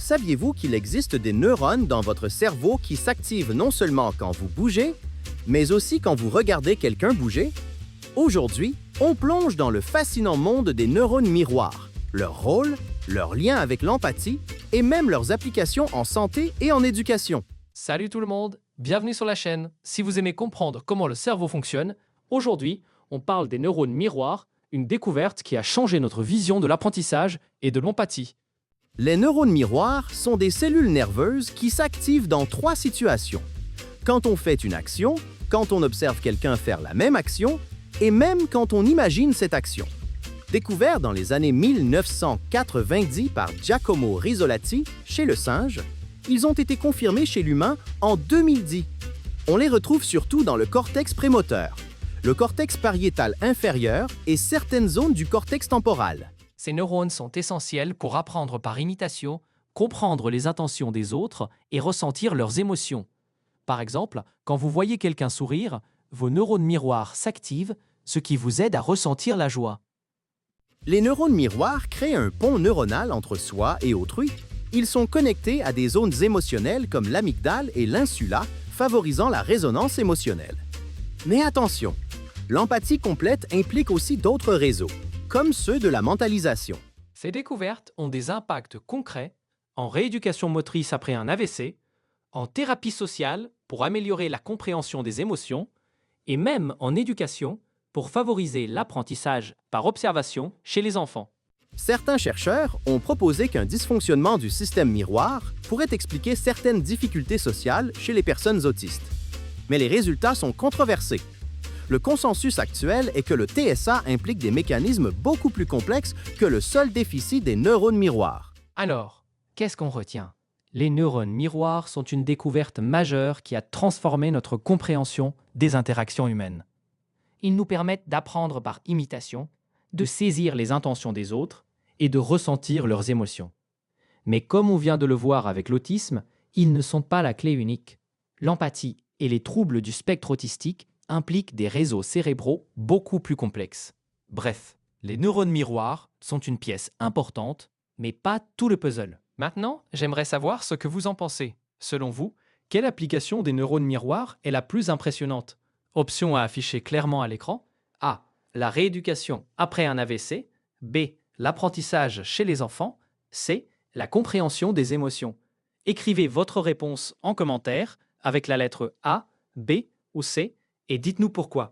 Saviez-vous qu'il existe des neurones dans votre cerveau qui s'activent non seulement quand vous bougez, mais aussi quand vous regardez quelqu'un bouger? Aujourd'hui, on plonge dans le fascinant monde des neurones miroirs, leur rôle, leur lien avec l'empathie et même leurs applications en santé et en éducation. Salut tout le monde, bienvenue sur la chaîne. Si vous aimez comprendre comment le cerveau fonctionne, aujourd'hui, on parle des neurones miroirs, une découverte qui a changé notre vision de l'apprentissage et de l'empathie. Les neurones miroirs sont des cellules nerveuses qui s'activent dans 3 situations. Quand on fait une action, quand on observe quelqu'un faire la même action, et même quand on imagine cette action. Découverts dans les années 1990 par Giacomo Rizzolatti chez le singe, ils ont été confirmés chez l'humain en 2010. On les retrouve surtout dans le cortex prémoteur, le cortex pariétal inférieur et certaines zones du cortex temporal. Ces neurones sont essentiels pour apprendre par imitation, comprendre les intentions des autres et ressentir leurs émotions. Par exemple, quand vous voyez quelqu'un sourire, vos neurones miroirs s'activent, ce qui vous aide à ressentir la joie. Les neurones miroirs créent un pont neuronal entre soi et autrui. Ils sont connectés à des zones émotionnelles comme l'amygdale et l'insula, favorisant la résonance émotionnelle. Mais attention, l'empathie complète implique aussi d'autres réseaux, comme ceux de la mentalisation. Ces découvertes ont des impacts concrets en rééducation motrice après un AVC, en thérapie sociale pour améliorer la compréhension des émotions et même en éducation pour favoriser l'apprentissage par observation chez les enfants. Certains chercheurs ont proposé qu'un dysfonctionnement du système miroir pourrait expliquer certaines difficultés sociales chez les personnes autistes. Mais les résultats sont controversés. Le consensus actuel est que le TSA implique des mécanismes beaucoup plus complexes que le seul déficit des neurones miroirs. Alors, qu'est-ce qu'on retient? Les neurones miroirs sont une découverte majeure qui a transformé notre compréhension des interactions humaines. Ils nous permettent d'apprendre par imitation, de saisir les intentions des autres et de ressentir leurs émotions. Mais comme on vient de le voir avec l'autisme, ils ne sont pas la clé unique. L'empathie et les troubles du spectre autistique impliquent des réseaux cérébraux beaucoup plus complexes. Bref, les neurones miroirs sont une pièce importante, mais pas tout le puzzle. Maintenant, j'aimerais savoir ce que vous en pensez. Selon vous, quelle application des neurones miroirs est la plus impressionnante? Option à afficher clairement à l'écran. A. La rééducation après un AVC. B. L'apprentissage chez les enfants. C. La compréhension des émotions. Écrivez votre réponse en commentaire avec la lettre A, B ou C et dites-nous pourquoi.